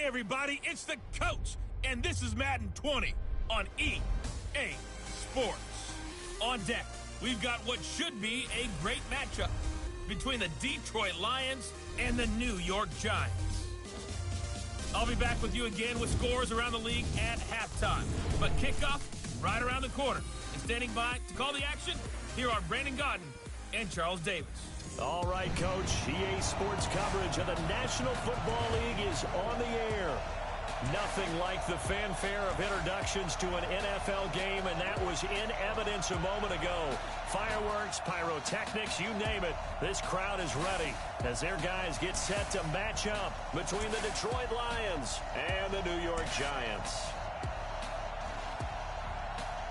everybody, it's the Coach, and this is Madden 20 on EA Sports. On deck, we've got what should be a great matchup between the Detroit Lions and the New York Giants. I'll be back with you again with scores around the league at halftime. But kickoff right around the corner. And standing by to call the action, here are Brandon Gaudin and Charles Davis. All right, Coach. EA Sports coverage of the National Football League is on the air. Nothing like the fanfare of introductions to an NFL game, and that was in evidence a moment ago. Fireworks, pyrotechnics, you name it. This crowd is ready as their guys get set to match up between the Detroit Lions and the New York Giants.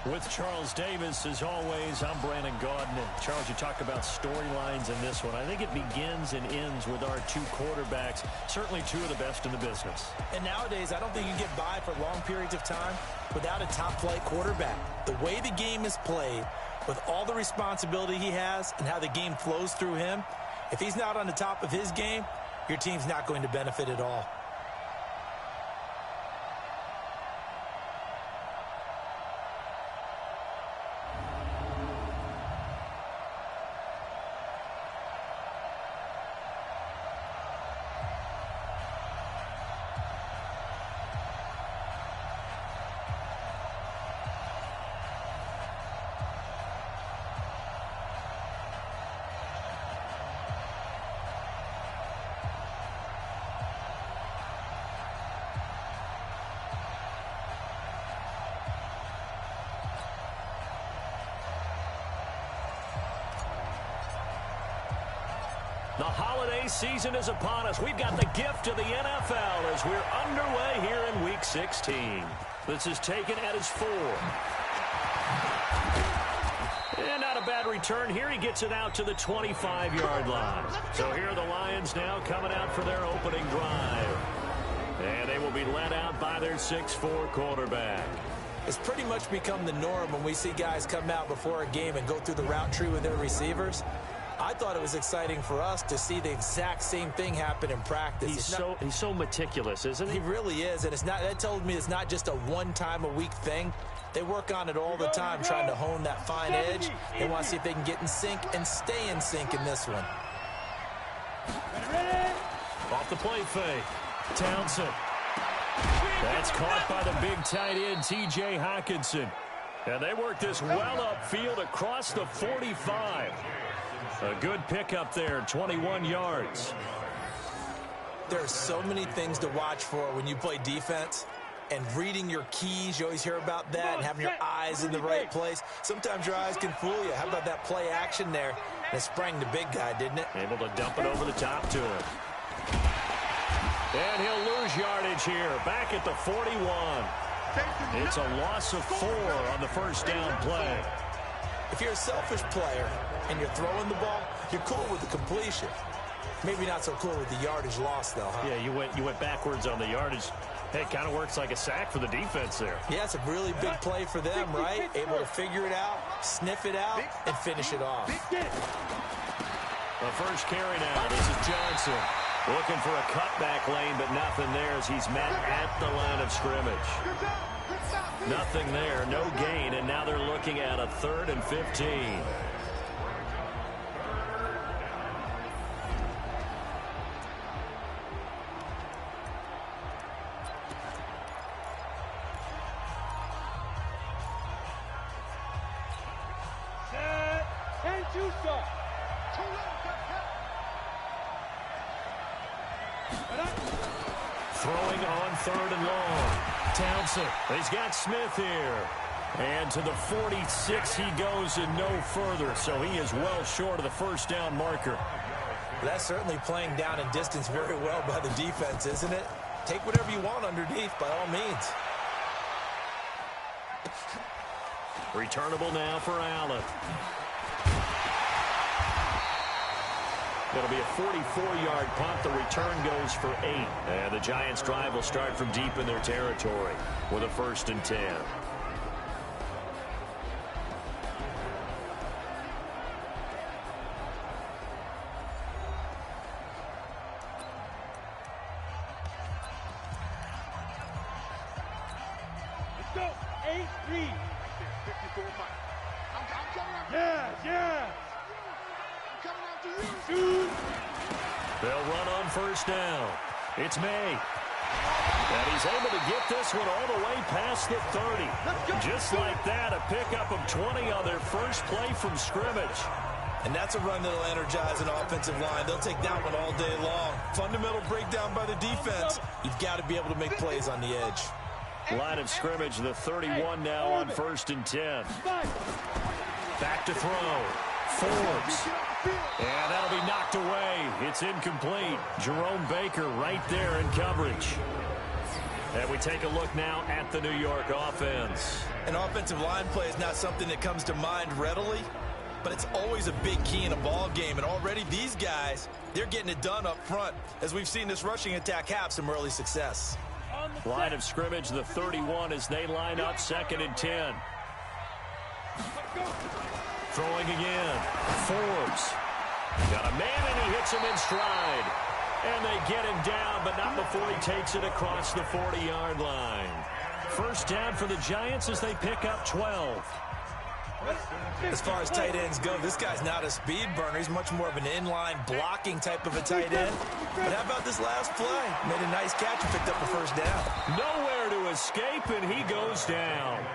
With Charles Davis, as always, I'm Brandon Gaudin. And Charles, you talk about storylines in this one. I think it begins and ends with our two quarterbacks, certainly two of the best in the business. And nowadays, I don't think you get by for long periods of time without a top-flight quarterback. The way the game is played, with all the responsibility he has and how the game flows through him, if he's not on the top of his game, your team's not going to benefit at all. The holiday season is upon us. We've got the gift of the NFL as we're underway here in Week 16. This is taken at his 4. And not a bad return here. He gets it out to the 25-yard line. So here are the Lions now coming out for their opening drive. And they will be led out by their 6'4 quarterback. It's pretty much become the norm when we see guys come out before a game and go through the route tree with their receivers. I thought it was exciting for us to see the exact same thing happen in practice. He's so meticulous, isn't he? He really is, and that told me it's not just a one-time-a-week thing. They work on it all the time, trying to hone that fine edge. They want to see if they can get in sync and stay in sync in this one. Off the play fake. Townsend. That's caught by the big tight end, T.J. Hockenson. And they work this well upfield across the 45. A good pickup there, 21 yards. There are so many things to watch for when you play defense. And reading your keys, you always hear about that, and having your eyes in the right place. Sometimes your eyes can fool you. How about that play action there? And it sprang the big guy, didn't it? Able to dump it over the top to him. And he'll lose yardage here, back at the 41. It's a loss of 4 on the first down play. If you're a selfish player and you're throwing the ball, you're cool with the completion. Maybe not so cool with the yardage loss, though, huh? Yeah, you went backwards on the yardage. Hey, it kind of works like a sack for the defense there. Yeah, it's a really big play for them, right? Able to figure it out, sniff it out, and finish it off. The first carry now. This is Johnson. Looking for a cutback lane, but nothing there as he's met at the line of scrimmage. Nothing there, no gain, and now they're looking at a 3rd and 15. Throwing on 3rd and long. Townsend. He's got Smith here. And to the 46 he goes and no further. So he is well short of the first down marker. That's certainly playing down in distance very well by the defense, isn't it? Take whatever you want underneath by all means. Returnable now for Allen. It'll be a 44-yard punt. The return goes for 8. And the Giants' drive will start from deep in their territory with a 1st and 10. 8, read. 54 Mike. I'm coming after Yeah. I'm coming after you. Shoot. They'll run on first down. It's May. And he's able to get this one all the way past the 30. Just like that, a pickup of 20 on their first play from scrimmage. And that's a run that'll energize an offensive line. They'll take that one all day long. Fundamental breakdown by the defense. You've got to be able to make plays on the edge. Line of scrimmage, the 31 now on 1st and 10. Back to throw. Forbes. And that'll be knocked away. It's incomplete. Jerome Baker right there in coverage. And we take a look now at the New York offense. An offensive line play is not something that comes to mind readily, but it's always a big key in a ball game. And already these guys, they're getting it done up front, as we've seen this rushing attack have some early success. Line of scrimmage, the 31 as they line up 2nd and 10. Throwing again. Forbes. Got a man, and he hits him in stride. And they get him down, but not before he takes it across the 40-yard line. First down for the Giants as they pick up 12. As far as tight ends go, this guy's not a speed burner. He's much more of an inline blocking type of a tight end. But how about this last play? Made a nice catch and picked up a first down. Nowhere to escape, and he goes down.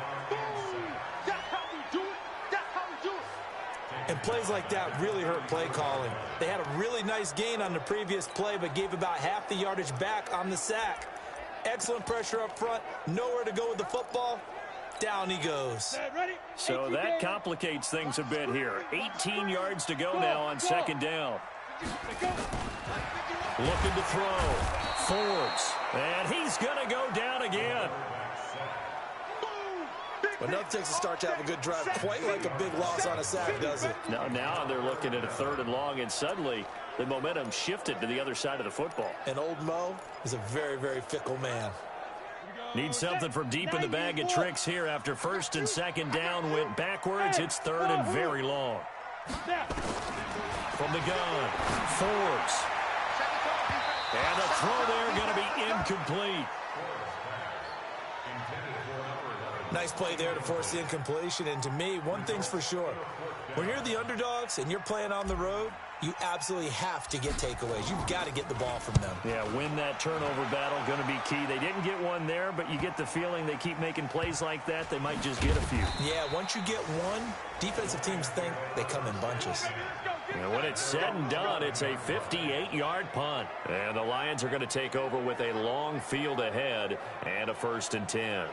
And plays like that really hurt play calling. They had a really nice gain on the previous play, but gave about half the yardage back on the sack. Excellent pressure up front. Nowhere to go with the football. Down he goes. So that complicates things a bit here. 18 yards to go now on 2nd down. Looking to throw. Forbes. And he's going to go down again. But nothing takes a start to have a good drive. Quite like a big loss on a sack, does it? Now they're looking at a 3rd and long, and suddenly the momentum shifted to the other side of the football. And old Mo is a very, very fickle man. Need something from deep in the bag of tricks here after 1st and 2nd down went backwards. It's 3rd and very long. From the gun, Forbes. And the throw there going to be incomplete. Nice play there to force the incompletion. And to me, one thing's for sure. When you're the underdogs and you're playing on the road, you absolutely have to get takeaways. You've got to get the ball from them. Yeah, win that turnover battle, going to be key. They didn't get one there, but you get the feeling they keep making plays like that, they might just get a few. Yeah, once you get one, defensive teams think they come in bunches. And when it's said and done, it's a 58-yard punt. And the Lions are going to take over with a long field ahead and a 1st and 10.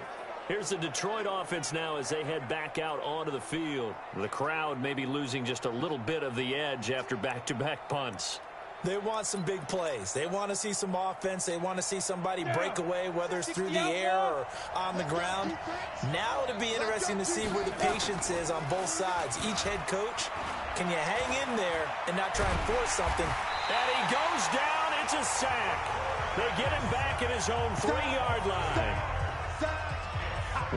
Here's the Detroit offense now as they head back out onto the field. The crowd may be losing just a little bit of the edge after back-to-back punts. They want some big plays. They want to see some offense. They want to see somebody break away, whether it's through the air or on the ground. Now it'll be interesting to see where the patience is on both sides. Each head coach, can you hang in there and not try and force something? And he goes down. It's a sack. They get him back at his own 3-yard line.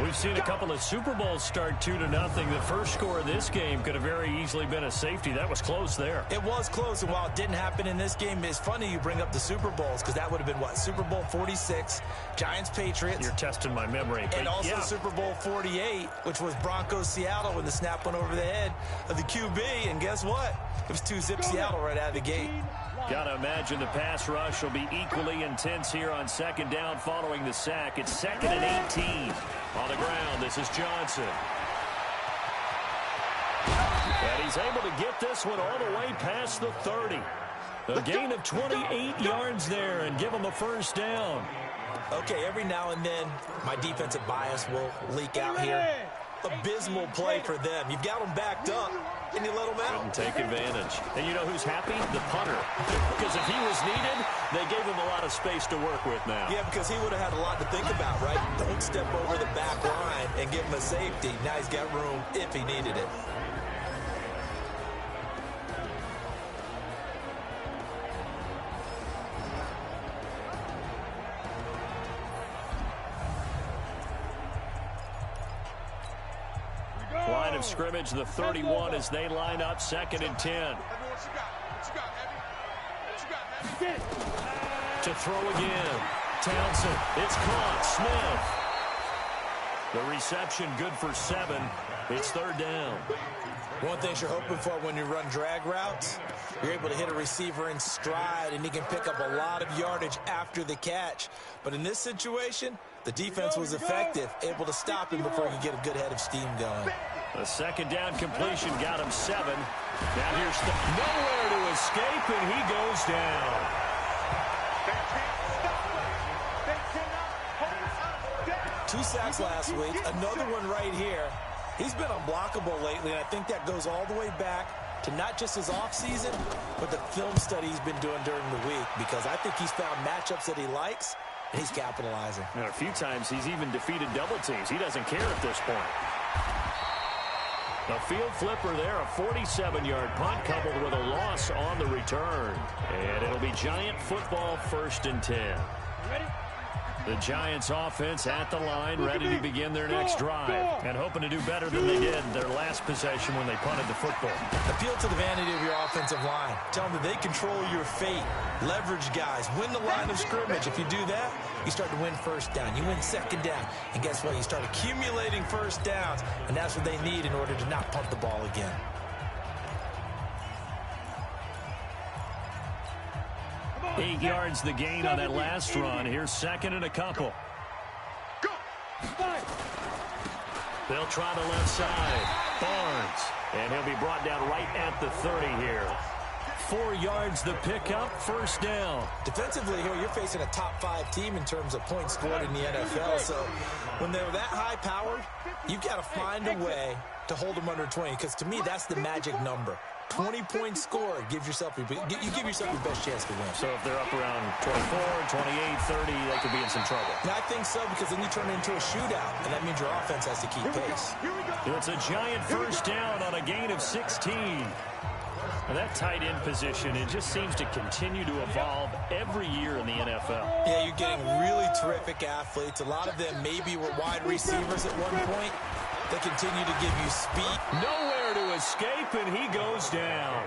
We've seen a couple of Super Bowls start 2-0. The first score of this game could have very easily been a safety. That was close there. It was close, and while it didn't happen in this game, it's funny you bring up the Super Bowls because that would have been, what, Super Bowl 46, Giants-Patriots. You're testing my memory. And also Super Bowl 48, which was Broncos-Seattle when the snap went over the head of the QB, and guess what? It was 2-zip Seattle right out of the gate. Gotta imagine the pass rush will be equally intense here on 2nd down following the sack. It's 2nd and 18. On the ground, this is Johnson. And he's able to get this one all the way past the 30. A gain of 28 yards there and give him a 1st down. Okay, every now and then, my defensive bias will leak out here. Abysmal play for them. You've got them backed up, and you let them out. Couldn't take advantage. And you know who's happy? The punter. Because if he was needed, they gave him a lot of space to work with now. Yeah, because he would have had a lot to think about, right? Don't step over the back line and give him a safety. Now he's got room if he needed it. Line of scrimmage, the 31 as they line up 2nd and 10. To throw again. Townsend. It's caught. Smith. The reception good for 7. It's 3rd down. One thing you're hoping for when you run drag routes, you're able to hit a receiver in stride, and he can pick up a lot of yardage after the catch. But in this situation, the defense was effective, able to stop him before he could get a good head of steam going. A 2nd down completion got him 7. Now here's nowhere to escape, and he goes down. 2 sacks last week, another one right here. He's been unblockable lately, and I think that goes all the way back to not just his offseason, but the film study he's been doing during the week, because I think he's found matchups that he likes, and he's capitalizing. And a few times he's even defeated double teams. He doesn't care at this point. A field flipper there, a 47-yard punt coupled with a loss on the return. And it'll be Giant football, 1st and 10. Ready? The Giants offense at the line, ready to begin their next drive, and hoping to do better than they did their last possession when they punted the football. Appeal to the vanity of your offensive line. Tell them that they control your fate. Leverage guys. Win the line of scrimmage. If you do that, you start to win 1st down. You win 2nd down. And guess what? You start accumulating 1st downs, and that's what they need in order to not punt the ball again. On. 8 yards the gain on that last run. Here's 2nd and a couple. Go. They'll try the left side. Barnes. And he'll be brought down right at the 30 here. 4 yards the pickup, 1st down. Defensively here, you're facing a top 5 team in terms of points scored in the NFL. So when they're that high-powered, you've got to find a way to hold them under 20. Because to me, that's the magic number. 20 points scored, you give yourself your best chance to win. So if they're up around 24, 28, 30, they could be in some trouble. And I think so, because then you turn it into a shootout, and that means your offense has to keep pace. It's a Giant 1st down on a gain of 16. And that tight end position, it just seems to continue to evolve every year in the NFL. Yeah, you're getting really terrific athletes. A lot of them maybe were wide receivers at one point. They continue to give you speed. Nowhere to escape, and he goes down.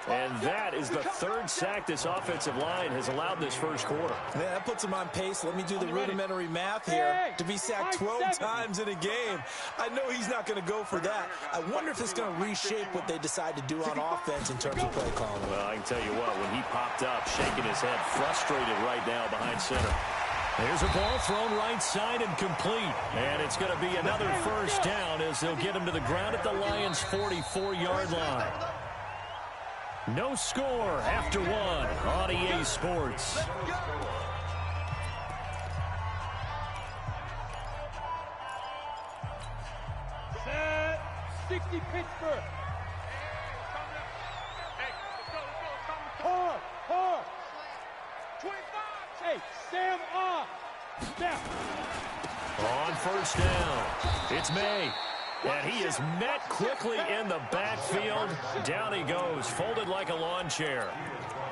And that is the 3rd sack this offensive line has allowed this 1st quarter. Yeah, that puts him on pace. Let me do the rudimentary math here. To be sacked 12 times in a game, I know he's not going to go for that. I wonder if it's going to reshape what they decide to do on offense in terms of play calling. Well, I can tell you what, when he popped up, shaking his head, frustrated right now behind center. There's a ball thrown right side and complete. And it's going to be another 1st down as they'll get him to the ground at the Lions' 44-yard line. No score after 1 on EA Sports. Set. 60 Pittsburgh. Hard. 25. Hey, Sam off. Step. On 1st down, it's May. And he is met quickly in the backfield. Down he goes, folded like a lawn chair.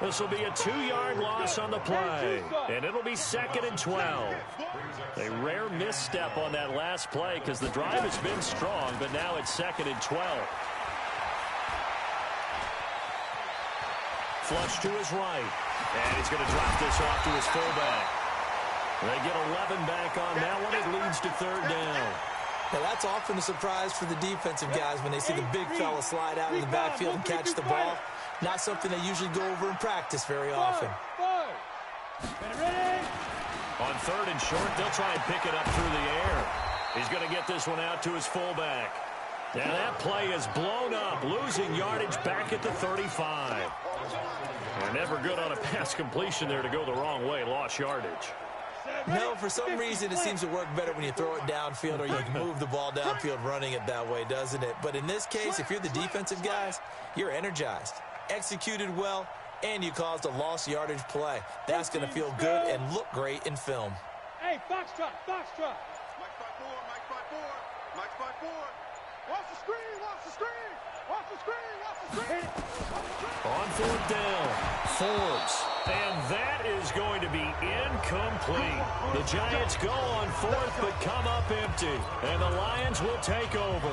This will be a 2-yard loss on the play. And it'll be 2nd and 12. A rare misstep on that last play because the drive has been strong, but now it's 2nd and 12. Flush to his right. And he's going to drop this off to his fullback. They get 11 back on that one. It leads to 3rd down. Now, that's often a surprise for the defensive guys when they see the big fella slide out in the backfield and catch the ball. Not something they usually go over in practice very often. On 3rd and short, they'll try and pick it up through the air. He's going to get this one out to his fullback. And that play is blown up, losing yardage back at the 35. And never good on a pass completion there to go the wrong way, lost yardage. No, for some reason it seems to work better when you throw it downfield or you can move the ball downfield running it that way, doesn't it? But in this case, if you're the defensive guys, you're energized, executed well, and you caused a lost yardage play. That's going to feel good and look great in film. Hey, foxtrot. Mike 5-4. Watch the screen. On 4th down, Forbes And that is going to be incomplete. The Giants go on fourth, but come up empty. And the Lions will take over.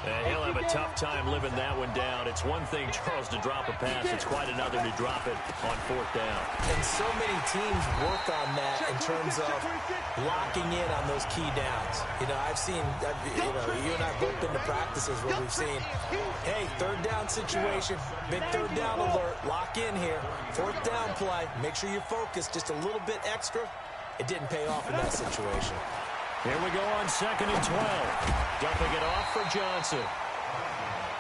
And he'll have a tough time living that one down. It's one thing, Charles, to drop a pass. It's quite another to drop it on fourth down. And so many teams work on that in terms of locking in on those key downs. You know, I've seen, you and I have both been to practices where we've seen, hey, third down situation, big third down alert, lock in here. Fourth down play, make sure you're focused just a little bit extra. It didn't pay off in that situation. Here we go on 2nd and 12. Dumping it off for Johnson.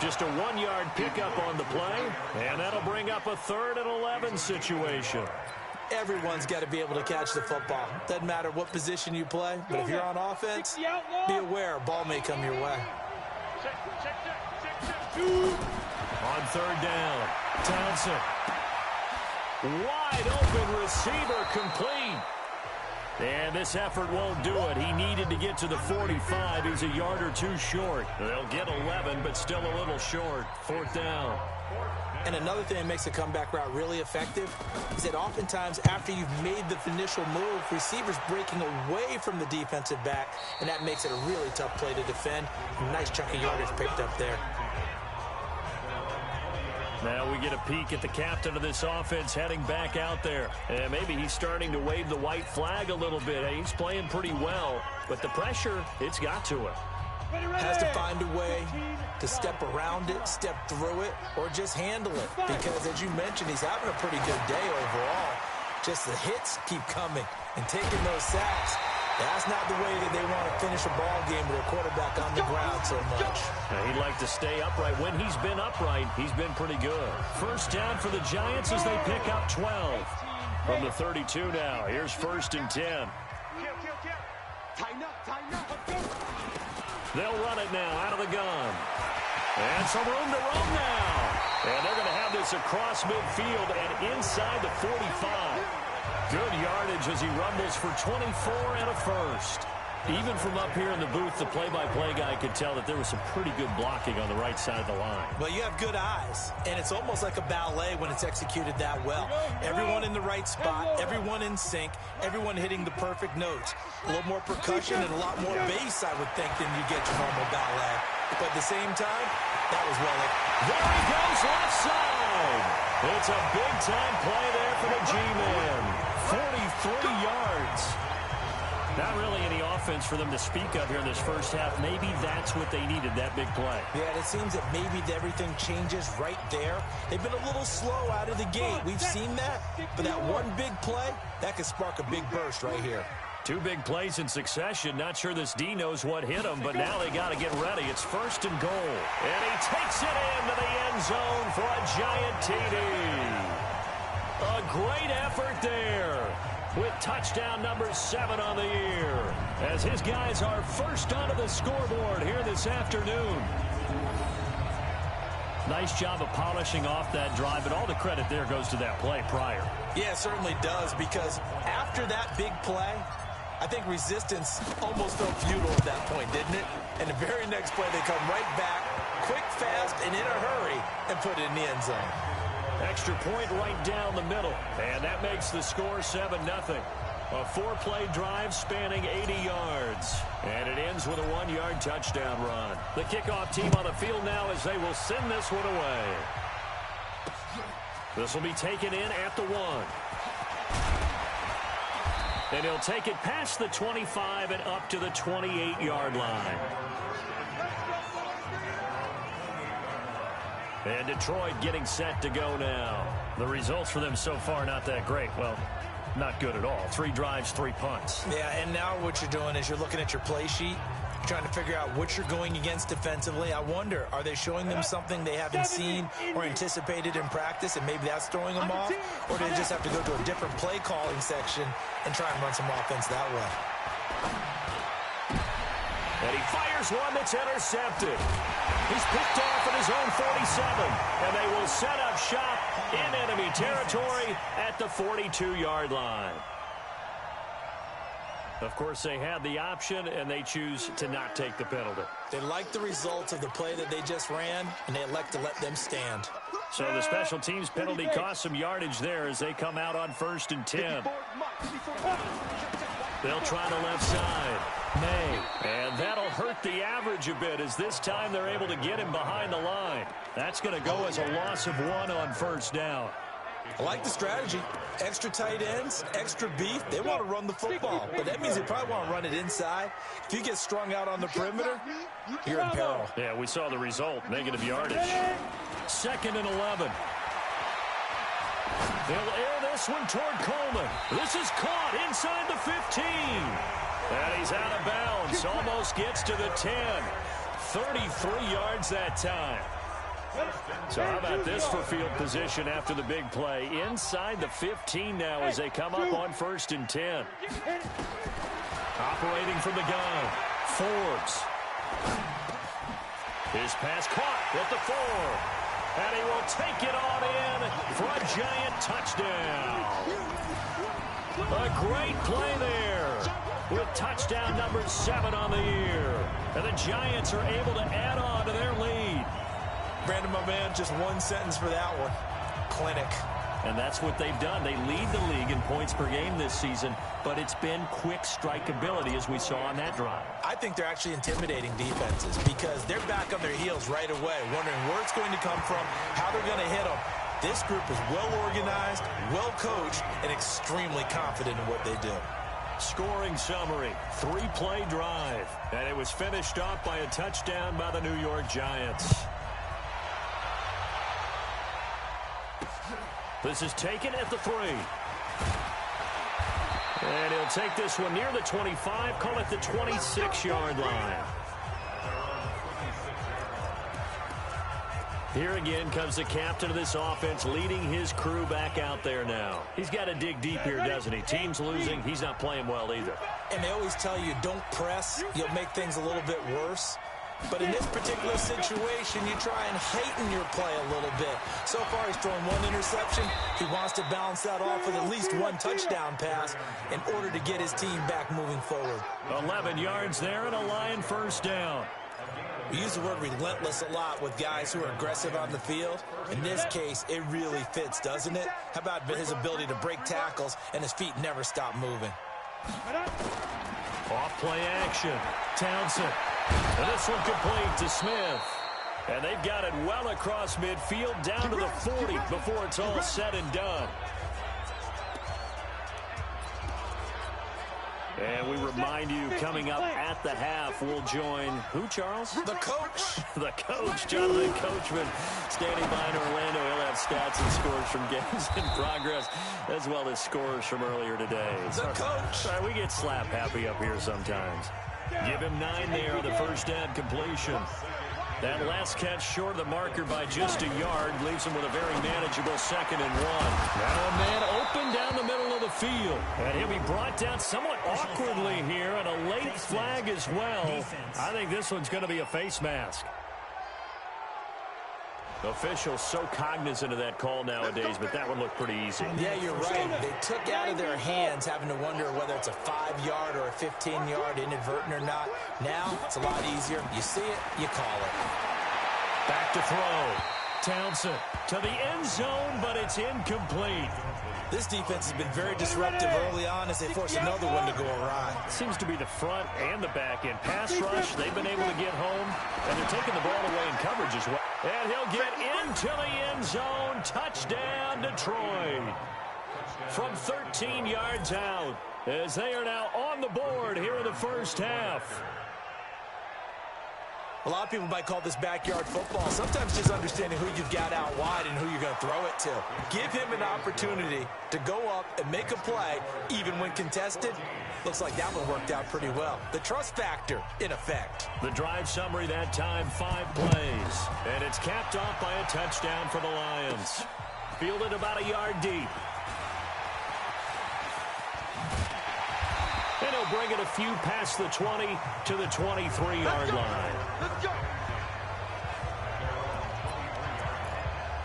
Just a 1-yard pickup on the play, and that'll bring up a 3rd and 11 situation. Everyone's got to be able to catch the football. Doesn't matter what position you play, but if you're on offense, be aware a ball may come your way. On 3rd down, Townsend. Wide open receiver complete. And this effort won't do it. He needed to get to the 45. He's a yard or two short. They'll get 11, but still a little short. 4th down. And another thing that makes the comeback route really effective is that oftentimes after you've made the initial move, receivers breaking away from the defensive back, and that makes it a really tough play to defend. A nice chunk of yardage picked up there. Now we get a peek at the captain of this offense heading back out there. And maybe he's starting to wave the white flag a little bit. He's playing pretty well, but the pressure, it's got to him. Has to find a way to step around it, step through it, or just handle it. Because as you mentioned, he's having a pretty good day overall. Just the hits keep coming and taking those sacks. That's not the way that they want to finish a ball game with a quarterback on the ground so much. Now, he'd like to stay upright. When he's been upright, he's been pretty good. 1st down for the Giants as they pick up 12. From the 32 now, here's 1st and 10. They'll run it now out of the gun. And some room to roam now. And they're going to have this across midfield and inside the 45. Good yardage as he rumbles for 24 and a 1st. Even from up here in the booth, the play-by-play guy could tell that there was some pretty good blocking on the right side of the line. Well, you have good eyes, and it's almost like a ballet when it's executed that well. Everyone in the right spot, everyone in sync, everyone hitting the perfect notes. A little more percussion and a lot more bass, I would think, than you get your normal ballet. But at the same time, that was well. There he goes, left side. It's a big-time play there for the G-Man. 43 yards. Not really any offense for them to speak of here in this first half. Maybe that's what they needed, that big play. Yeah, it seems that maybe everything changes right there. They've been a little slow out of the gate. We've seen that. But that one big play, that could spark a big burst right here. 2 big plays in succession. Not sure this D knows what hit him, but now they got to get ready. It's 1st and goal. And he takes it into the end zone for a giant TD. A great effort there with touchdown number 7 on the year as his guys are first onto the scoreboard here this afternoon. Nice job of polishing off that drive, but all the credit there goes to that play prior. Yeah, it certainly does, because after that big play, I think resistance almost felt futile at that point, didn't it? And the very next play, they come right back, quick, fast, and in a hurry, and put it in the end zone. Extra point right down the middle, and that makes the score 7-0. A 4-play drive spanning 80 yards, and it ends with a 1-yard touchdown run. The kickoff team on the field now as they will send this one away. This will be taken in at the 1. And he'll take it past the 25 and up to the 28-yard line. And Detroit getting set to go now. The results for them so far not that great. Well, not good at all. 3 drives, 3 punts. Yeah, and now what you're doing is you're looking at your play sheet. You're trying to figure out what you're going against defensively. I wonder, are they showing them something they haven't seen or anticipated in practice, and maybe that's throwing them off? Or do they just have to go to a different play calling section and try and run some offense that way? And he fires one that's intercepted. He's picked off at his own 47, and they will set up shop in enemy territory at the 42-yard line. Of course, they had the option, and they choose to not take the penalty. They like the results of the play that they just ran, and they elect to let them stand. So the special teams penalty cost some yardage there as they come out on 1st and 10. They'll try the left side. May. And that'll hurt the average a bit as this time they're able to get him behind the line. That's going to go as a loss of 1 on 1st down. I like the strategy. Extra tight ends, extra beef. They want to run the football, but that means they probably want to run it inside. If you get strung out on the perimeter, you're in peril. Yeah, we saw the result. Negative yardage. 2nd and 11. They'll air this one toward Coleman. This is caught inside the 15. And he's out of bounds. Almost gets to the 10. 33 yards that time. So how about this for field position after the big play? Inside the 15 now as they come up on 1st and 10. Operating from the gun. Forbes. His pass caught at the 4. And he will take it on in for a giant touchdown. A great play there with touchdown number 7 on the year. And the Giants are able to add on to their lead. Brandon, my man, just one sentence for that one. Clinic. And that's what they've done. They lead the league in points per game this season, but it's been quick strikeability as we saw on that drive. I think they're actually intimidating defenses because they're back on their heels right away, wondering where it's going to come from, how they're going to hit them. This group is well organized, well coached, and extremely confident in what they do. Scoring summary, 3-play drive, and it was finished off by a touchdown by the New York Giants. This is taken at the 3. And he'll take this one near the 25, call it the 26-yard line. Here again comes the captain of this offense, leading his crew back out there now. He's got to dig deep here, doesn't he? Team's losing. He's not playing well either. And they always tell you, don't press. You'll make things a little bit worse. But in this particular situation, you try and heighten your play a little bit. So far, he's thrown 1 interception. He wants to balance that off with at least 1 touchdown pass in order to get his team back moving forward. 11 yards there and a Lion 1st down. We use the word relentless a lot with guys who are aggressive on the field. In this case, it really fits, doesn't it? How about his ability to break tackles and his feet never stop moving? Off-play action. Townsend. And this one complete to Smith. And they've got it well across midfield down to the 40 before it's all said and done. And we remind you, coming up at the half, we'll join who, Charles? The coach. The coach, Jonathan Coachman, standing by in Orlando. He'll have stats and scores from games in progress, as well as scores from earlier today. The coach. Sorry, we get slap happy up here sometimes. Give him 9 there on the 1st down completion. That last catch short of the marker by just a yard leaves him with a very manageable 2nd and 1. Now a man open down the middle of the field. And he'll be brought down somewhat awkwardly here, and a late flag as well. I think this one's going to be a face mask. Officials so cognizant of that call nowadays, but that one looked pretty easy. Yeah, you're right. They took out of their hands having to wonder whether it's a 5-yard or a 15-yard inadvertent or not. Now, it's a lot easier. You see it, you call it. Back to throw. Townsend to the end zone, but it's incomplete. This defense has been very disruptive early on as they force another one to go awry. Seems to be the front and the back end. Pass rush, they've been able to get home, and they're taking the ball away in coverage as well. And he'll get into the end zone. Touchdown, Detroit. From 13 yards out, as they are now on the board here in the 1st half. A lot of people might call this backyard football. Sometimes just understanding who you've got out wide and who you're going to throw it to. Give him an opportunity to go up and make a play, even when contested. Looks like that one worked out pretty well. The trust factor, in effect. The drive summary that time, 5 plays. And it's capped off by a touchdown for the Lions. Fielded about a yard deep. And he'll bring it a few past the 20 to the 23-yard line. Let's go.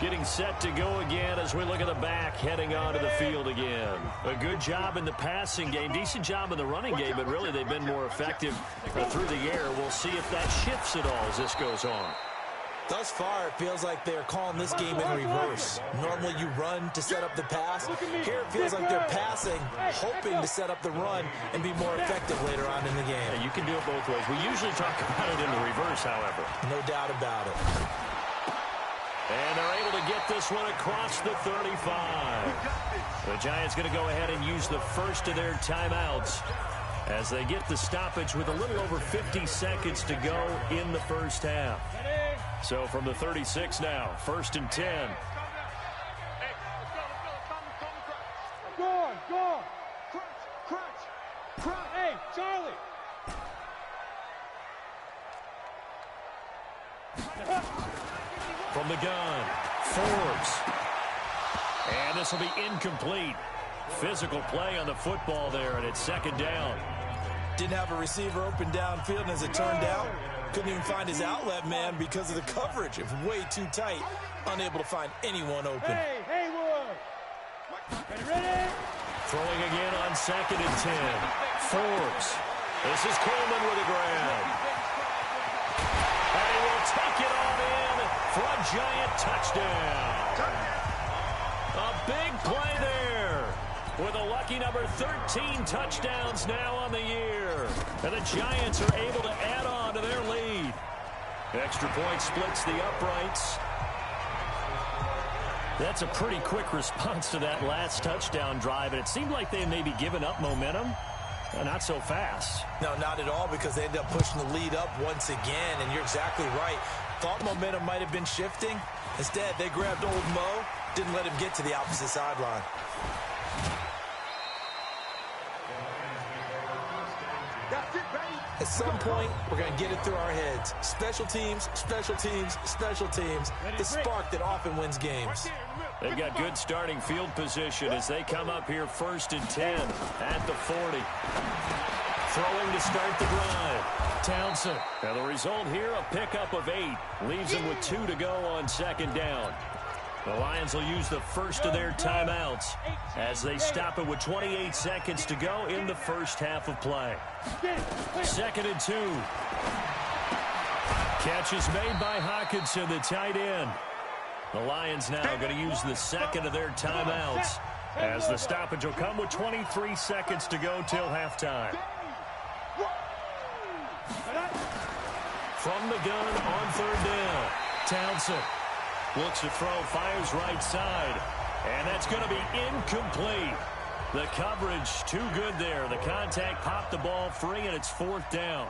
getting set to go again as we look at the back heading onto the field again. A good job in the passing game, decent job in the running game, but really they've been more effective through the air. We'll see if that shifts at all as this goes on. Thus far, it feels like they're calling this game in reverse. Normally you run to set up the pass. Here it feels like they're passing, hoping to set up the run and be more effective later on in the game. Yeah, you can do it both ways. We usually talk about it in the reverse, however. No doubt about it. And they're able to get this one across the 35. The Giants going to go ahead and use the first of their timeouts as they get the stoppage with a little over 50 seconds to go in the first half. So from the 36 now, 1st and 10. Go on, go on. Crunch. Hey, Charlie. From the gun, Forbes. And this will be incomplete. Physical play on the football there, and it's 2nd down. Didn't have a receiver open downfield, and as it turned out, couldn't even find his outlet man because of the coverage. It was way too tight, unable to find anyone open. Hey, Haywood. Ready? Throwing again on 2nd and 10. Forbes. This is Coleman with a grab. And he will take it on in for a Giant touchdown. A big play there with a lucky number 13 touchdowns now on the year. And the Giants are able to add on to their lead. Extra point splits the uprights. That's a pretty quick response to that last touchdown drive, and it seemed like they may be giving up momentum. Not so fast. No, not at all, because they ended up pushing the lead up once again, and you're exactly right. Thought momentum might have been shifting. Instead, they grabbed old Mo, didn't let him get to the opposite sideline. At some point, we're going to get it through our heads. Special teams, special teams, special teams. The spark that often wins games. They've got good starting field position as they come up here 1st and 10 at the 40. Throwing to start the drive. Townsend. Now the result here, a pickup of 8. Leaves them with 2 to go on 2nd down. The Lions will use the first of their timeouts as they stop it with 28 seconds to go in the first half of play. 2nd and 2. Catch is made by Hawkinson, the tight end. The Lions now going to use the 2nd of their timeouts as the stoppage will come with 23 seconds to go till halftime. From the gun on 3rd down. Townsend. Looks to throw, fires right side. And that's going to be incomplete. The coverage too good there. The contact popped the ball free, and it's 4th down.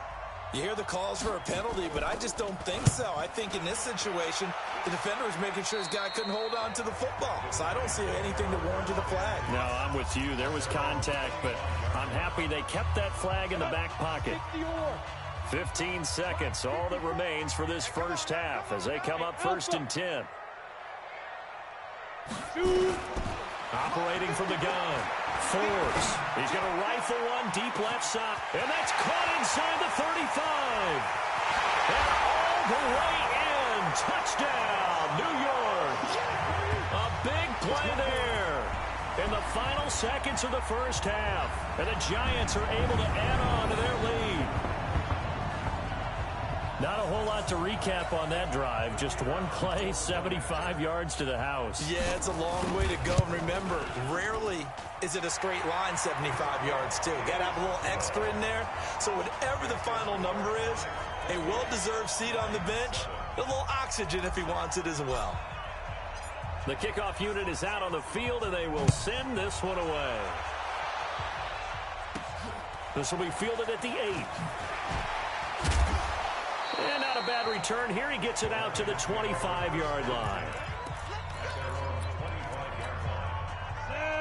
You hear the calls for a penalty, but I just don't think so. I think in this situation, the defender was making sure his guy couldn't hold on to the football. So I don't see anything to warrant the flag. No, I'm with you. There was contact, but I'm happy they kept that flag in the back pocket. 15 seconds, all that remains for this first half as they come up 1st and 10. Operating from the gun. Forbes. He's going to rifle one deep left side. And that's caught inside the 35. And all the way in. Touchdown, New York. A big play there in the final seconds of the first half. And the Giants are able to add on to their lead. Not a whole lot to recap on that drive. Just one play, 75 yards to the house. Yeah, it's a long way to go. And remember, rarely is it a straight line 75 yards, too. Got to have a little extra in there. So whatever the final number is, a well-deserved seat on the bench, a little oxygen if he wants it as well. The kickoff unit is out on the field, and they will send this one away. This will be fielded at the 8. And not a bad return here. He gets it out to the 25-yard line.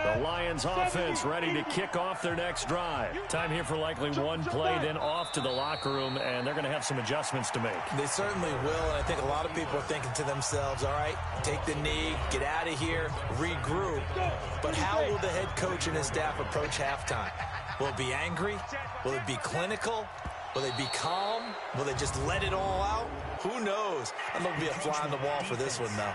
The Lions offense ready to kick off their next drive. Time here for likely one play, then off to the locker room, and they're going to have some adjustments to make. They certainly will, and I think a lot of people are thinking to themselves, all right, take the knee, get out of here, regroup. But how will the head coach and his staff approach halftime? Will it be angry? Will it be clinical? Will they be calm? Will they just let it all out? Who knows? I'm going to be a fly on the wall for this one, though.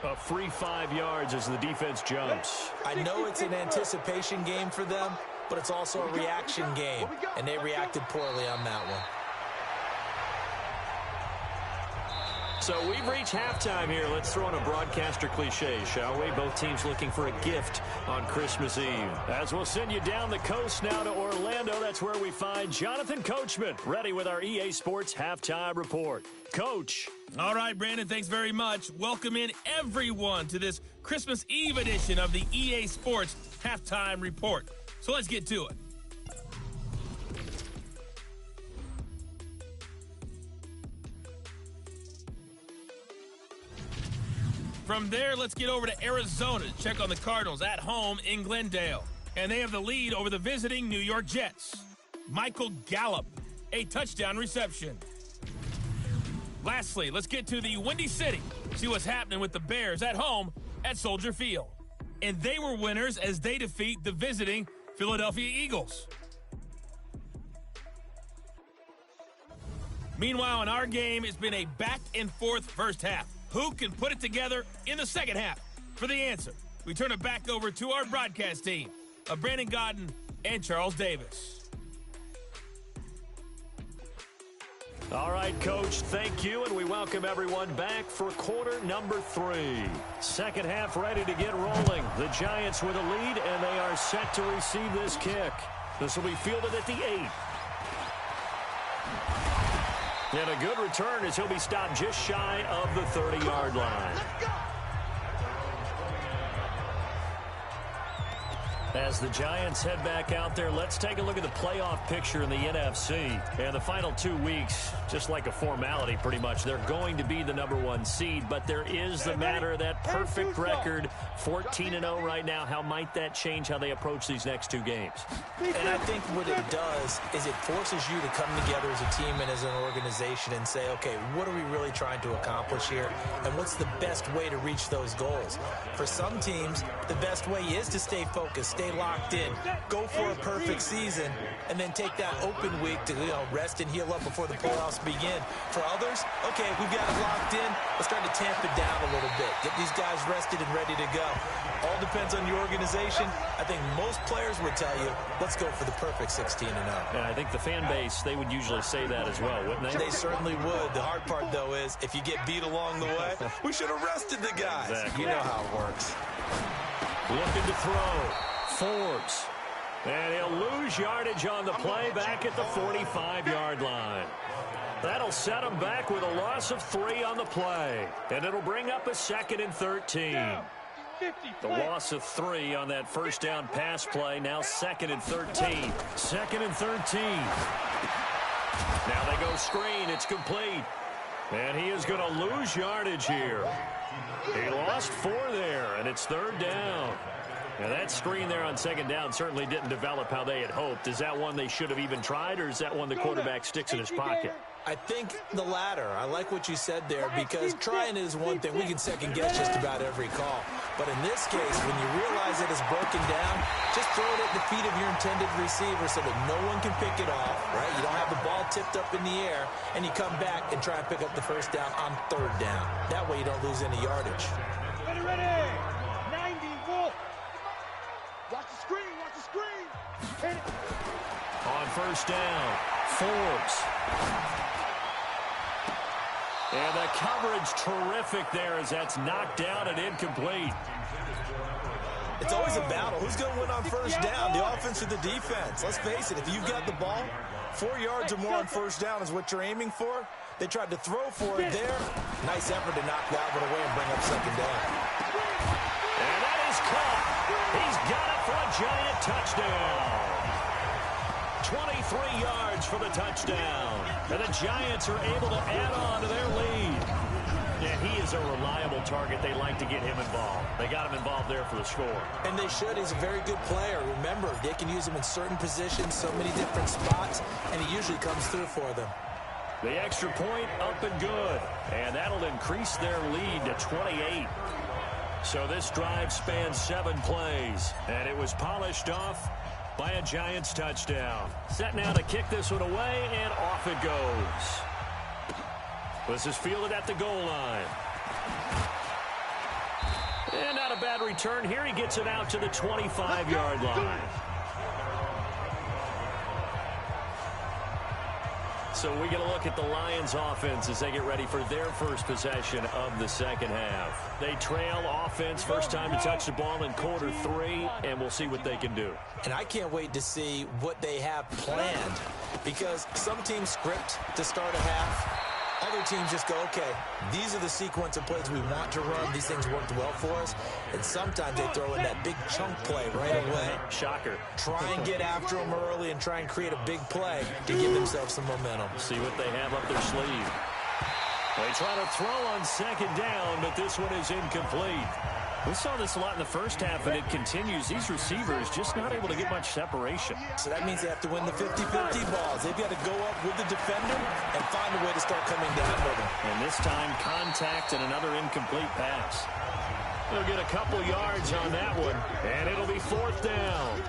A free 5 yards as the defense jumps. I know it's an anticipation game for them, but it's also a reaction game, and they reacted poorly on that one. So we've reached halftime here. Let's throw in a broadcaster cliche, shall we? Both teams looking for a gift on Christmas Eve. As we'll send you down the coast now to Orlando, that's where we find Jonathan Coachman, ready with our EA Sports Halftime Report. Coach. All right, Brandon, thanks very much. Welcome in everyone to this Christmas Eve edition of the EA Sports Halftime Report. So let's get to it. From there, let's get over to Arizona to check on the Cardinals at home in Glendale. And they have the lead over the visiting New York Jets. Michael Gallup, a touchdown reception. Lastly, let's get to the Windy City, see what's happening with the Bears at home at Soldier Field. And they were winners as they defeat the visiting Philadelphia Eagles. Meanwhile, in our game, it's been a back-and-forth first half. Who can put it together in the second half? For the answer, we turn it back over to our broadcast team of Brandon Godden and Charles Davis. All right, Coach, thank you, and we welcome everyone back for quarter number 3. Second half ready to get rolling. The Giants with a lead, and they are set to receive this kick. This will be fielded at the 8. And a good return as he'll be stopped just shy of the 30-yard line. As the Giants head back out there, let's take a look at the playoff picture in the NFC. And the final 2 weeks, just like a formality pretty much, they're going to be the #1 seed. But there is the matter of that perfect record, 14-0 right now. How might that change how they approach these next 2 games? And I think what it does is it forces you to come together as a team and as an organization and say, okay, what are we really trying to accomplish here? And what's the best way to reach those goals? For some teams, the best way is to stay focused, stay locked in, go for a perfect season, and then take that open week to rest and heal up before the playoffs begin. For others, okay, we've got it locked in. Let's start to tamp it down a little bit. Get these guys rested and ready to go. All depends on your organization. I think most players would tell you, let's go for the perfect 16-0. And I think the fan base, they would usually say that as well, wouldn't they? They certainly would. The hard part, though, is if you get beat along the way, we should have rested the guys. Exactly. You know how it works. Looking to throw. Forbes. And he'll lose yardage on the play back at the 45-yard line. That'll set him back with a loss of 3 on the play. And it'll bring up a 2nd and 13. The loss of 3 on that first down pass play. Now 2nd and 13. 2nd and 13. Now they go screen. It's complete. And he is going to lose yardage here. He lost 4 there, and it's 3rd down. Now that screen there on 2nd down certainly didn't develop how they had hoped. Is that one they should have even tried, or is that one the quarterback sticks in his pocket? I think the latter. I like what you said there, because trying is one thing. We can second-guess just about every call. But in this case, when you realize it is broken down, just throw it at the feet of your intended receiver so that no one can pick it off, right? You don't have the ball tipped up in the air, and you come back and try and pick up the first down on 3rd down. That way you don't lose any yardage. Ready, ready. 90, Wolf. Watch the screen, watch the screen. Hit it. On first down, Forbes. And the coverage terrific there as that's knocked down and incomplete. It's always a battle. Who's going to win on first down, the offense or the defense? Let's face it, if you've got the ball, 4 yards or more on first down is what you're aiming for. They tried to throw for it there. Nice effort to knock that one away and bring up 2nd down. And that is caught. He's got it for a Giant touchdown. 23 yards for the touchdown. And the Giants are able to add on to their lead. Yeah, he is a reliable target. They like to get him involved. They got him involved there for the score. And they should. He's a very good player. Remember, they can use him in certain positions, so many different spots, and he usually comes through for them. The extra point up and good. And that'll increase their lead to 28. So this drive spans 7 plays. And it was polished off by a Giants touchdown. Set now to kick this one away, and off it goes. This is fielded at the goal line. a bad return here. He gets it out to the 25-yard line. So we get a look at the Lions offense as they get ready for their first possession of the second half. They trail offense, first time to touch the ball in quarter 3, and we'll see what they can do. And I can't wait to see what they have planned, because some teams script to start a half. Other teams just go, okay, these are the sequence of plays we want to run. These things worked well for us. And sometimes they throw in that big chunk play right away. Shocker. Try and get after them early and try and create a big play to give themselves some momentum. See what they have up their sleeve. They try to throw on second down, but this one is incomplete. We saw this a lot in the first half, and it continues. These receivers just not able to get much separation. So that means they have to win the 50-50 balls. They've got to go up with the defender and find a way to start coming down with them. And this time, contact and another incomplete pass. They'll get a couple yards on that one, and it'll be fourth down.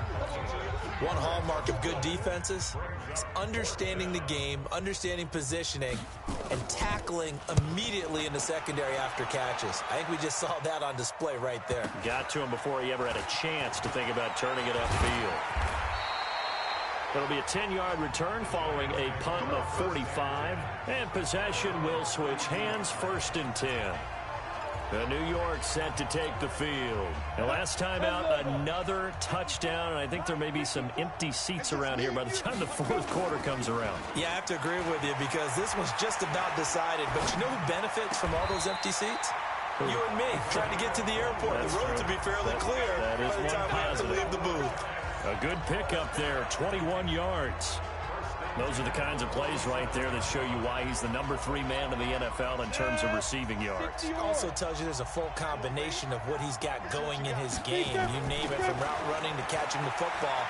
One hallmark of good defenses is understanding the game, understanding positioning, and tackling immediately in the secondary after catches. I think we just saw that on display right there. Got to him before he ever had a chance to think about turning it upfield. It'll be a 10-yard return following a punt of 45, and possession will switch hands, first and 10. New York set to take the field. And last time out, another touchdown. And I think there may be some empty seats around here by the time the fourth quarter comes around. Yeah, I have to agree with you, because this one's just about decided. But you know who benefits from all those empty seats? You and me, trying to get to the airport. The roads will be fairly clear by the time we have to leave the booth. A good pickup there, 21 yards. Those are the kinds of plays right there that show you why he's the number 3 man in the NFL in terms of receiving yards. It also tells you there's a full combination of what he's got going in his game. You name it, from route running to catching the football.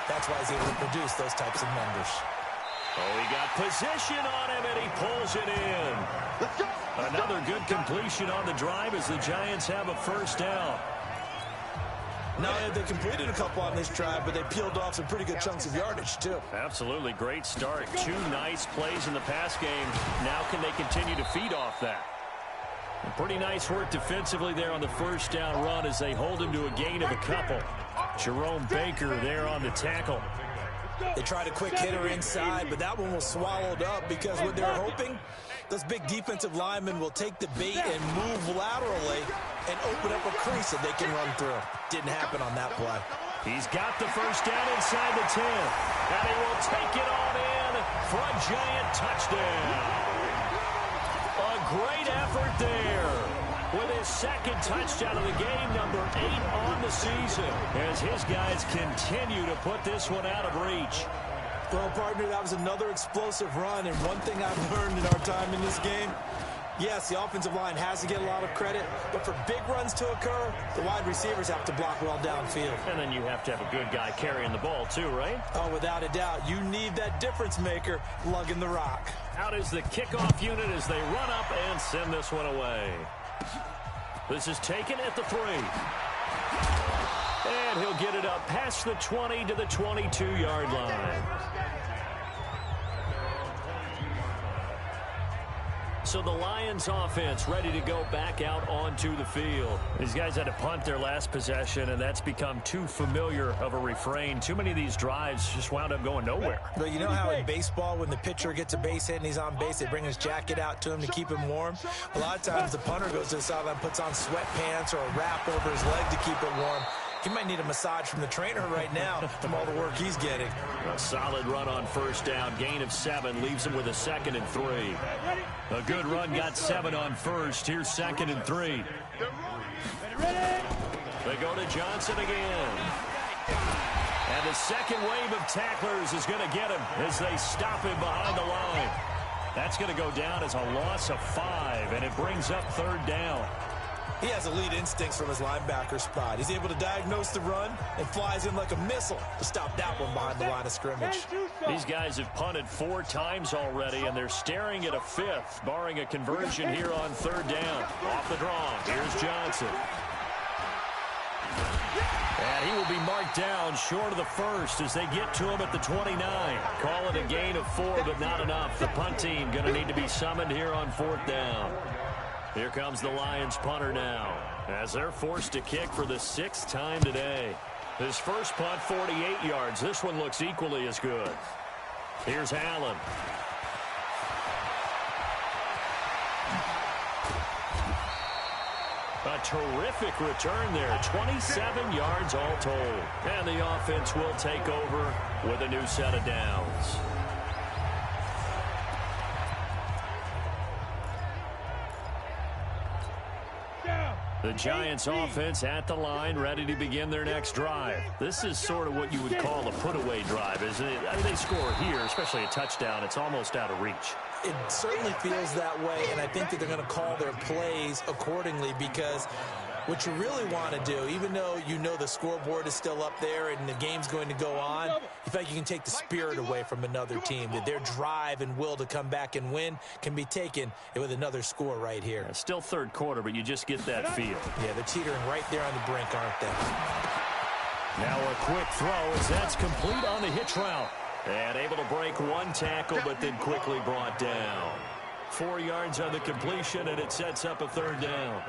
That's why he's able to produce those types of numbers. Oh, he got position on him, and he pulls it in. Another good completion on the drive as the Giants have a first down. Not only have they completed a couple on this drive, but they peeled off some pretty good chunks of yardage, too. Absolutely. Great start. 2 nice plays in the pass game. Now can they continue to feed off that? And pretty nice work defensively there on the first down run as they hold him to a gain of a couple. Jerome Baker there on the tackle. They tried a quick hitter inside, but that one was swallowed up because what they're hoping, those big defensive linemen will take the bait and move laterally and open up a crease that they can run through. Didn't happen on that play. He's got the first down inside the 10. And he will take it on in for a Giant touchdown. A great effort there with his second touchdown of the game, number 8 on the season, as his guys continue to put this one out of reach. Well, partner, that was another explosive run, and one thing I've learned in our time in this game, yes, the offensive line has to get a lot of credit, but for big runs to occur, the wide receivers have to block well downfield. And then you have to have a good guy carrying the ball too, right? Oh, without a doubt. You need that difference maker lugging the rock. Out is the kickoff unit as they run up and send this one away. This is taken at the 3. And he'll get it up past the 20 to the 22-yard line. So the Lions offense ready to go back out onto the field. These guys had to punt their last possession, and that's become too familiar of a refrain. Too many of these drives just wound up going nowhere. But you know how in baseball, when the pitcher gets a base hit and he's on base, they bring his jacket out to him to keep him warm? A lot of times the punter goes to the sideline, puts on sweatpants or a wrap over his leg to keep it warm. He might need a massage from the trainer right now from all the work he's getting. A solid run on first down. Gain of 7 leaves him with a 2nd and 3. A good run got 7 on first. Here's 2nd and 3. They go to Johnson again. And the second wave of tacklers is going to get him as they stop him behind the line. That's going to go down as a loss of 5, and it brings up 3rd down. He has elite instincts from his linebacker spot. He's able to diagnose the run and flies in like a missile to stop that one behind the line of scrimmage. These guys have punted 4 times already, and they're staring at a 5th, barring a conversion here on 3rd down. Off the draw, here's Johnson. And he will be marked down short of the 1st as they get to him at the 29. Call it a gain of 4, but not enough. The punt team going to need to be summoned here on 4th down. Here comes the Lions punter now, as they're forced to kick for the 6th time today. His first punt, 48 yards. This one looks equally as good. Here's Allen. A terrific return there, 27 yards all told. And the offense will take over with a new set of downs. The Giants offense at the line, ready to begin their next drive. This is sort of what you would call a put-away drive, isn't it? I mean, they score here, especially a touchdown. It's almost out of reach. It certainly feels that way, and I think that they're going to call their plays accordingly, because what you really want to do, even though you know the scoreboard is still up there and the game's going to go on, you feel like you can take the spirit away from another team, that their drive and will to come back and win can be taken with another score right here. It's still third quarter, but you just get that feel. Yeah, they're teetering right there on the brink, aren't they? Now a quick throw as that's complete on the hitch route. And able to break one tackle, but then quickly brought down. 4 yards on the completion, and it sets up a third down.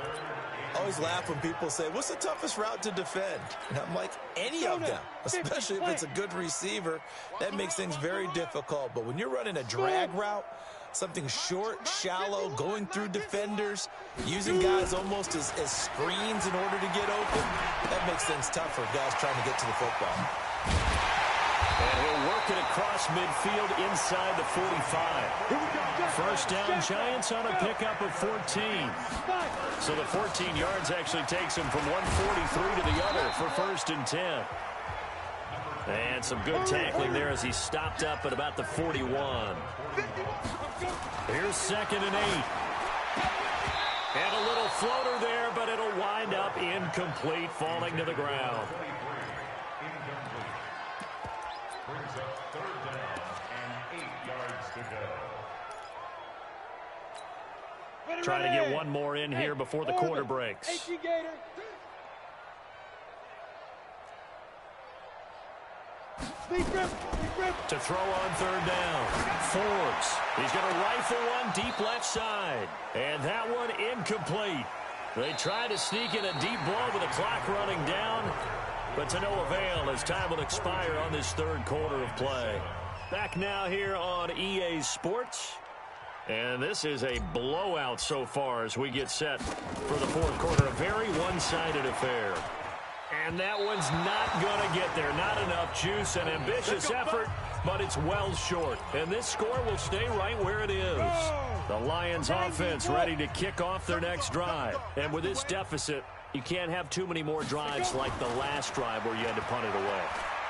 I always laugh when people say, what's the toughest route to defend? And I'm like, any of them, especially if it's a good receiver. That makes things very difficult. But when you're running a drag route, something short, shallow, going through defenders, using guys almost as screens in order to get open, that makes things tough for guys trying to get to the football. And he'll work it across midfield inside the 45. First down, Giants on a pickup of 14. So the 14 yards actually takes him from 143 to the other for 1st and 10. And some good tackling there as he stopped up at about the 41. Here's 2nd and 8. And a little floater there, but it'll wind up incomplete, falling to the ground. Brings up 3rd down and 8 yards to go. Trying to get one more in here before the quarter breaks. To throw on 3rd down. Forbes. He's going to rifle one deep left side. And that one incomplete. They try to sneak in a deep ball with the clock running down, but to no avail as time will expire on this 3rd quarter of play. Back now here on EA Sports. And this is a blowout so far as we get set for the 4th quarter. A very one-sided affair. And that one's not going to get there. Not enough juice. An ambitious effort, but it's well short. And this score will stay right where it is. The Lions offense ready to kick off their next drive. And with this deficit, you can't have too many more drives like the last drive where you had to punt it away.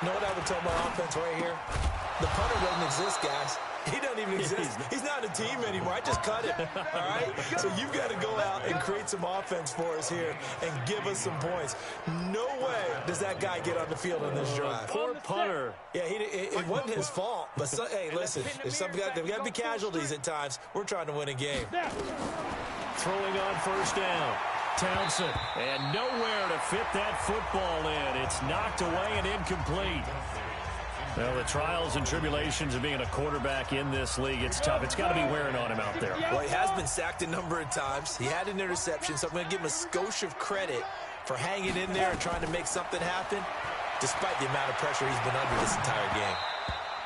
You know what I would tell my offense right here? The punter doesn't exist, guys. He doesn't even exist. He's not a team anymore. I just cut him, all right? So you've got to go out and create some offense for us here and give us some points. No way does that guy get on the field on this drive. Poor punter. Yeah, it wasn't his fault. But, hey, listen, there's got to be casualties at times. We're trying to win a game. Throwing on 1st down. Townsend, and nowhere to fit that football in. It's knocked away and incomplete. Well, the trials and tribulations of being a quarterback in this league, it's tough. It's got to be wearing on him out there. Well, he has been sacked a number of times. He had an interception, so I'm going to give him a skosh of credit for hanging in there and trying to make something happen, despite the amount of pressure he's been under this entire game.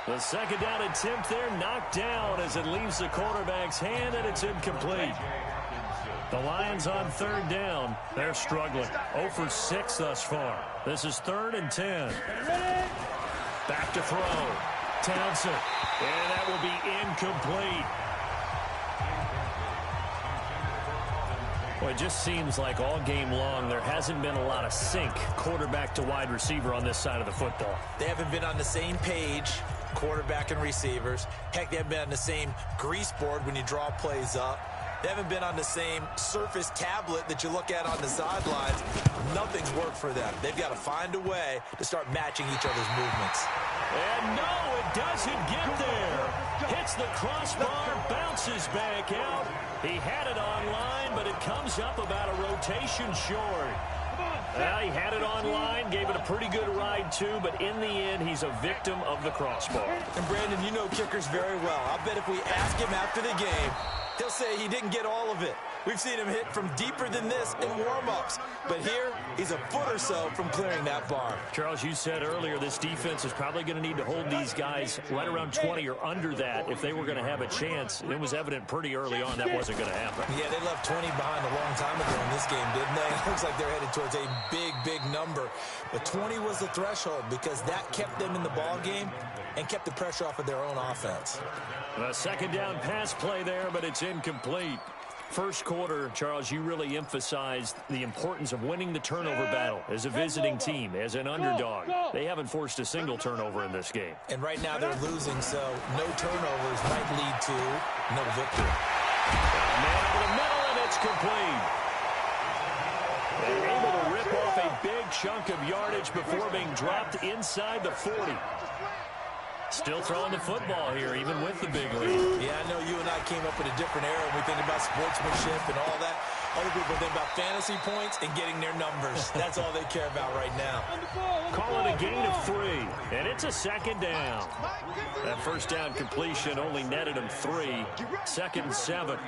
The 2nd down attempt there knocked down as it leaves the quarterback's hand, and it's incomplete. The Lions on 3rd down. They're struggling. 0 for 6 thus far. This is 3rd and 10. Back to throw. Townsend. And that will be incomplete. Well, it just seems like all game long there hasn't been a lot of sync quarterback to wide receiver on this side of the football. They haven't been on the same page, quarterback and receivers. Heck, they haven't been on the same grease board when you draw plays up. They haven't been on the same surface tablet that you look at on the sidelines. Nothing's worked for them. They've got to find a way to start matching each other's movements. And no, it doesn't get there. Hits the crossbar, bounces back out. He had it online, but it comes up about a rotation short. Well, he had it online, gave it a pretty good ride too, but in the end, he's a victim of the crossbar. And Brandon, you know kickers very well. I'll bet if we ask him after the game, he'll say he didn't get all of it. We've seen him hit from deeper than this in warm-ups. But here, he's a foot or so from clearing that bar. Charles, you said earlier this defense is probably going to need to hold these guys right around 20 or under that if they were going to have a chance. It was evident pretty early on that wasn't going to happen. Yeah, they left 20 behind a long time ago in this game, didn't they? It looks like they're headed towards a big, big number. But 20 was the threshold because that kept them in the ball game and kept the pressure off of their own offense. A second down pass play there, but it's incomplete. First quarter, Charles, you really emphasized the importance of winning the turnover battle as a visiting team, as an underdog. They haven't forced a single turnover in this game. And right now they're losing, so no turnovers might lead to no victory. Man over the middle, and it's complete. They're able to rip off a big chunk of yardage before being dropped inside the 40. Still throwing the football here, even with the big lead. Yeah, I know you and I came up in a different era when we think about sportsmanship and all that. Other people think about fantasy points and getting their numbers. That's all they care about right now. Call it a gain of 3, and it's a second down. That first down completion only netted him 3. Second and 7.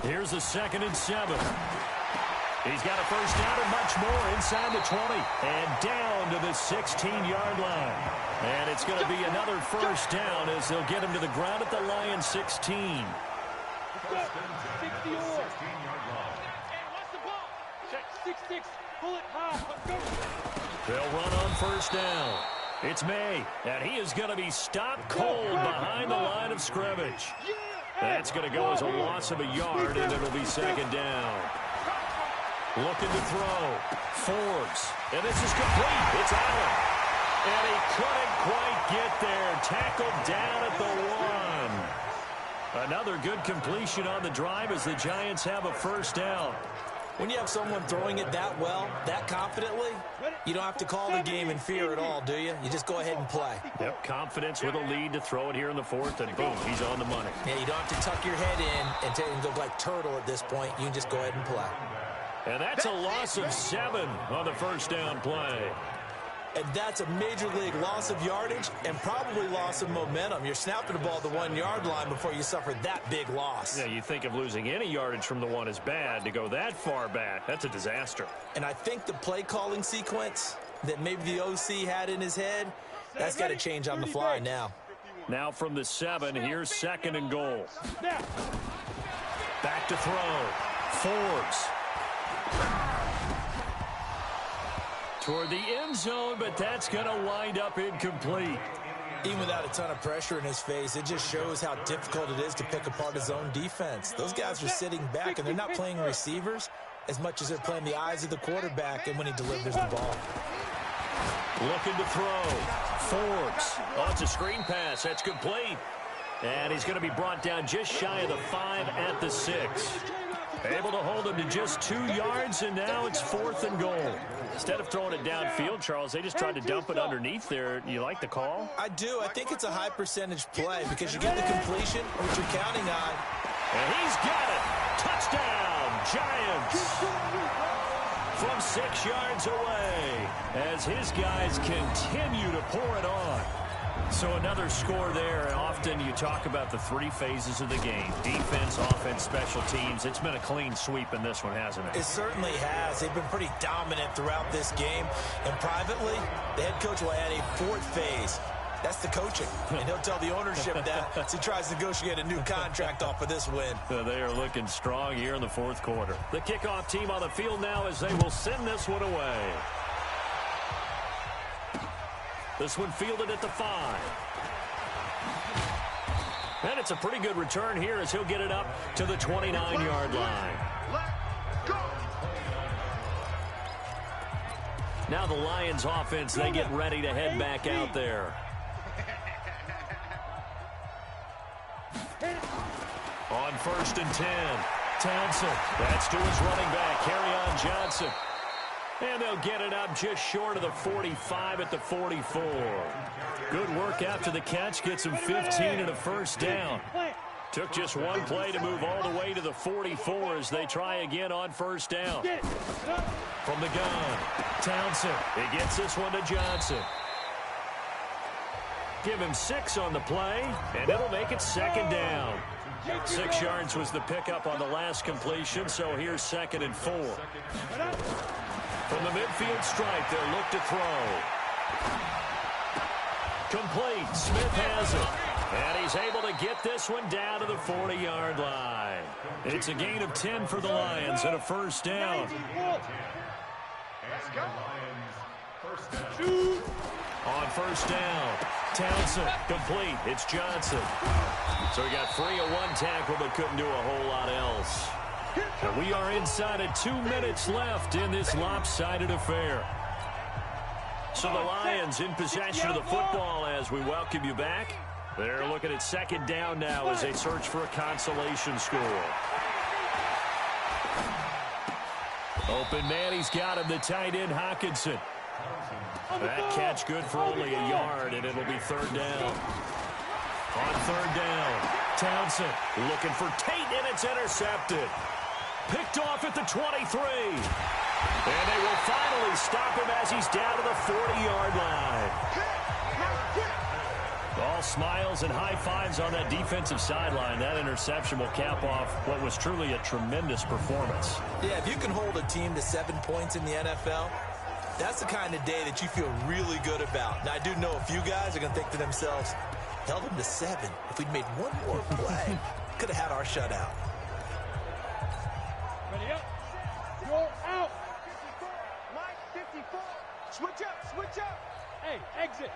Here's the second and 7. He's got a first down and much more inside the 20 and down to the 16-yard line. And it's going to be another first down as they'll get him to the ground at the Lions 16. They'll run on first down. It's May, and he is going to be stopped cold behind the line of scrimmage. That's going to go as a loss of a yard, and it'll be second down. Looking to throw. Forbes. And this is complete. It's Allen. And he couldn't quite get there. Tackled down at the 1. Another good completion on the drive as the Giants have a first down. When you have someone throwing it that well, that confidently, you don't have to call the game in fear at all, do you? You just go ahead and play. Yep, confidence with a lead to throw it here in the 4th, and boom, he's on the money. Yeah, you don't have to tuck your head in and go like turtle at this point. You can just go ahead and play. And that's a loss of 7 on the first down play. And that's a major league loss of yardage and probably loss of momentum. You're snapping the ball at the 1-yard line before you suffer that big loss. Yeah, you think of losing any yardage from the 1 is bad. To go that far back, that's a disaster. And I think the play calling sequence that maybe the OC had in his head, that's got to change on the fly now. Now from the 7, here's second and goal. Back to throw. Forbes. Toward the end zone, but that's going to wind up incomplete. Even without a ton of pressure in his face, it just shows how difficult it is to pick apart his own defense. Those guys are sitting back, and they're not playing receivers as much as they're playing the eyes of the quarterback and when he delivers the ball. Looking to throw. Forbes. Oh, it's a screen pass. That's complete. And he's going to be brought down just shy of the 5 at the 6. Able to hold him to just 2 yards, and now it's 4th and goal. Instead of throwing it downfield, Charles, they just tried to dump it underneath there. You like the call? I do. I think it's a high percentage play because you get the completion, which you're counting on. And he's got it. Touchdown, Giants. From 6 yards away as his guys continue to pour it on. So another score there, and often you talk about the 3 phases of the game. Defense, offense, special teams. It's been a clean sweep in this one, hasn't it? It certainly has. They've been pretty dominant throughout this game. And privately, the head coach will add a 4th phase. That's the coaching. And he'll tell the ownership that as he tries to negotiate a new contract off of this win. They are looking strong here in the 4th quarter. The kickoff team on the field now as they will send this one away. This one fielded at the 5. And it's a pretty good return here as he'll get it up to the 29-yard line. Now the Lions offense, they get ready to head back out there. On 1st and 10, Townsend. That's to his running back, Kerryon Johnson. And they'll get it up just short of the 45 at the 44. Good work after the catch. Gets him 15 and a first down. Took just one play to move all the way to the 44 as they try again on first down. From the gun, Townsend. He gets this one to Johnson. Give him 6 on the play, and it'll make it second down. 6 yards was the pickup on the last completion, so here's 2nd and 4. From the midfield stripe, they'll look to throw. Complete. Smith has it. And he's able to get this one down to the 40-yard line. It's a gain of 10 for the Lions and a first down. On first down, Townsend, complete. It's Johnson. So he got free of 1 tackle but couldn't do a whole lot else. And we are inside of 2 minutes left in this lopsided affair. So the Lions in possession of the football as we welcome you back. They're looking at second down now as they search for a consolation score. Open man, he's got him, the tight end Hawkinson. That catch good for only a yard, and it'll be third down. On third down, Townsend looking for Tate, and it's intercepted. Picked off at the 23. And they will finally stop him as he's down to the 40-yard line. All smiles and high fives on that defensive sideline. That interception will cap off what was truly a tremendous performance. Yeah, if you can hold a team to 7 points in the NFL, that's the kind of day that you feel really good about. Now, I do know a few guys are going to think to themselves, held them to 7. If we'd made one more play, could have had our shutout. Ready up. You're out. Mike, 54. Switch up, switch up. Hey, exit.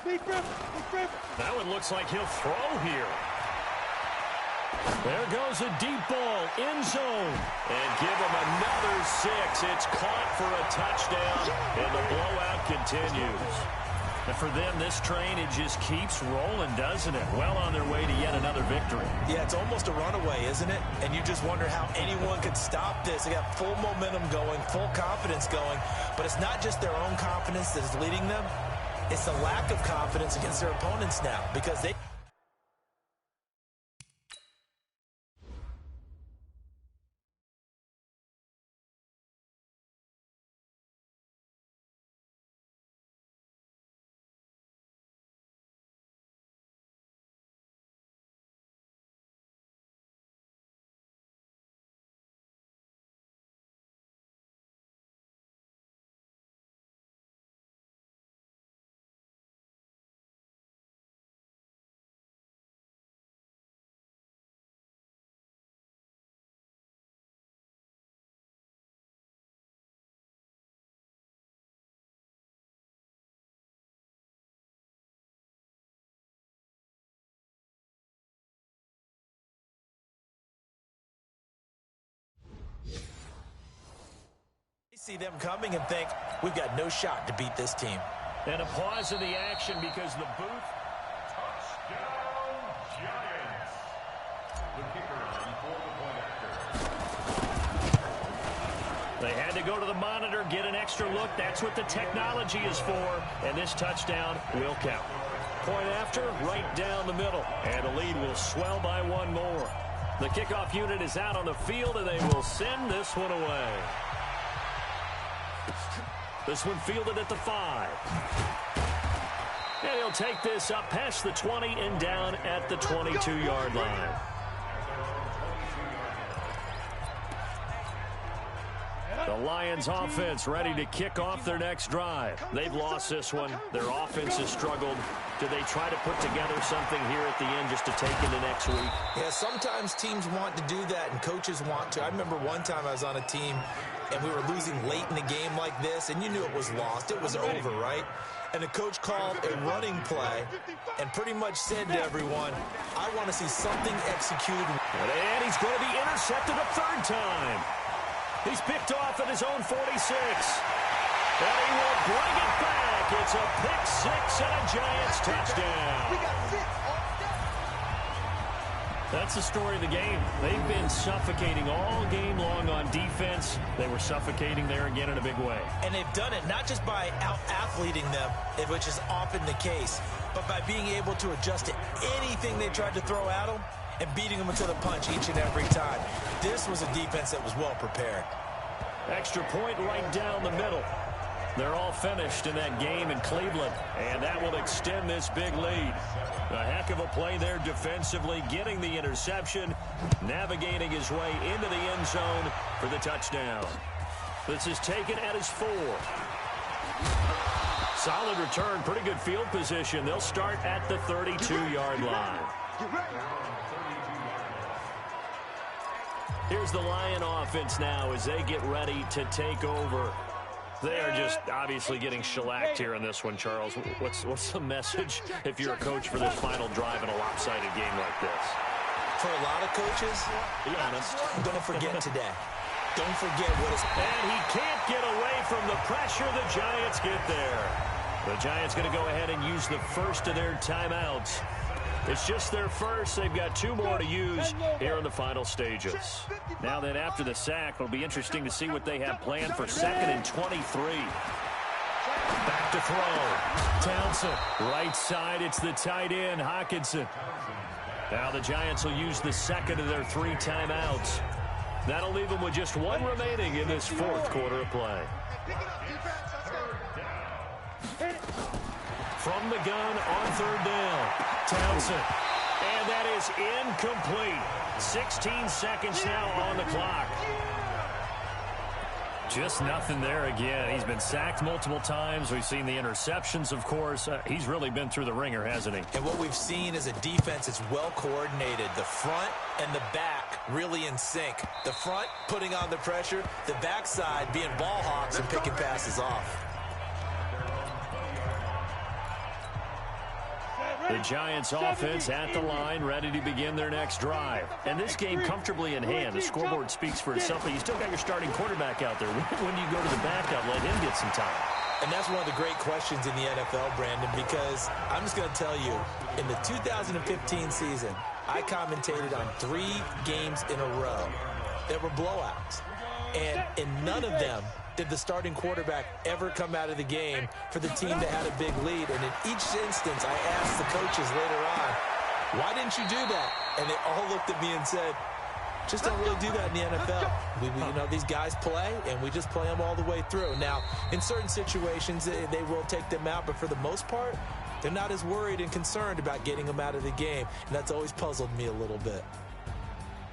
That one looks like he'll throw here. There goes a deep ball, end zone. And give him another 6. It's caught for a touchdown, and the blowout continues. And for them, this train, it just keeps rolling, doesn't it? Well on their way to yet another victory. Yeah, it's almost a runaway, isn't it? And you just wonder how anyone could stop this. They got full momentum going, full confidence going. But it's not just their own confidence that is leading them. It's the lack of confidence against their opponents now because they... see them coming and think, we've got no shot to beat this team. And a pause in the action because the booth... Touchdown, Giants. The kicker on for the point after. They had to go to the monitor, get an extra look. That's what the technology is for. And this touchdown will count. Point after, right down the middle. And the lead will swell by 1 more. The kickoff unit is out on the field, and they will send this one away. This one fielded at the 5. And he'll take this up past the 20 and down at the 22-yard line. The Lions offense ready to kick off their next drive. They've lost this one. Their offense has struggled. Do they try to put together something here at the end just to take into next week? Yeah, sometimes teams want to do that and coaches want to. I remember one time I was on a team and we were losing late in the game like this, and you knew it was lost. It was over, right? And the coach called a running play and pretty much said to everyone, I want to see something executed. And he's going to be intercepted a 3rd time. He's picked off at his own 46. And he will bring it back. It's a pick 6 and a Giants touchdown. That's the story of the game. They've been suffocating all game long on defense. They were suffocating there again in a big way. And they've done it not just by out-athleting them, which is often the case, but by being able to adjust to anything they tried to throw at them and beating them to the punch each and every time. This was a defense that was well prepared. Extra point right down the middle. They're all finished in that game in Cleveland, and that will extend this big lead. A heck of a play there defensively, getting the interception, navigating his way into the end zone for the touchdown. This is taken at his 4. Solid return, pretty good field position. They'll start at the 32-yard line. Here's the Lion offense now as they get ready to take over. They are just obviously getting shellacked here in this one, Charles. What's the message if you're a coach for this final drive in a lopsided game like this? For a lot of coaches, be honest, I'm going to forget today. Don't forget what is... And he can't get away from the pressure. The Giants get there. The Giants going to go ahead and use the first of their timeouts. It's just their first. They've got 2 more to use here in the final stages. Now then, after the sack, it'll be interesting to see what they have planned for 2nd and 23. Back to throw. Townsend, right side. It's the tight end, Hockenson. Now the Giants will use the second of their 3 timeouts. That'll leave them with just 1 remaining in this 4th quarter of play. From the gun on 3rd down. Townsend. And that is incomplete. 16 seconds now on the clock. Just nothing there again. He's been sacked multiple times. We've seen the interceptions, of course. He's really been through the ringer, hasn't he? And what we've seen is a defense that's well coordinated. The front and the back really in sync. The front putting on the pressure. The backside being ball hawks and picking passes off. The Giants offense at the line, ready to begin their next drive. And this game comfortably in hand. The scoreboard speaks for itself, but you still got your starting quarterback out there. When do you go to the backup, let him get some time? And that's one of the great questions in the NFL, Brandon, because I'm just going to tell you, in the 2015 season, I commentated on 3 games in a row that were blowouts. And in none of them did the starting quarterback ever come out of the game for the team that had a big lead. And in each instance, I asked the coaches later on, why didn't you do that? And they all looked at me and said, just don't really do that in the NFL. You know, these guys play, and we just play them all the way through. Now, in certain situations, they will take them out, but for the most part, they're not as worried and concerned about getting them out of the game. And that's always puzzled me a little bit.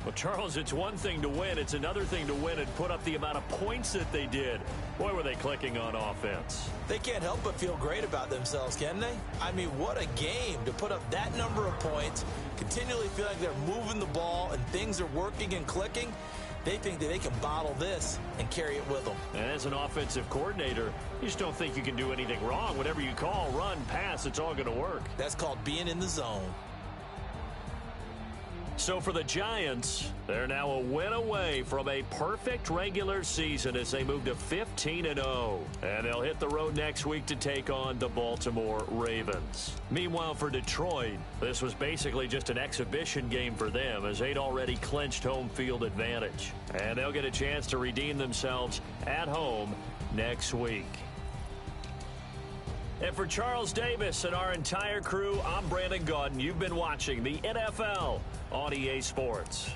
Well, Charles, it's one thing to win. It's another thing to win and put up the amount of points that they did. Boy, were they clicking on offense. They can't help but feel great about themselves, can they? I mean, what a game to put up that number of points, continually feel like they're moving the ball and things are working and clicking. They think that they can bottle this and carry it with them. And as an offensive coordinator, you just don't think you can do anything wrong. Whatever you call, run, pass, it's all going to work. That's called being in the zone. So for the Giants, they're now a win away from a perfect regular season as they move to 15-0. And they'll hit the road next week to take on the Baltimore Ravens. Meanwhile, for Detroit, this was basically just an exhibition game for them as they'd already clinched home field advantage. And they'll get a chance to redeem themselves at home next week. And for Charles Davis and our entire crew, I'm Brandon Gaudin. You've been watching the NFL on EA Sports.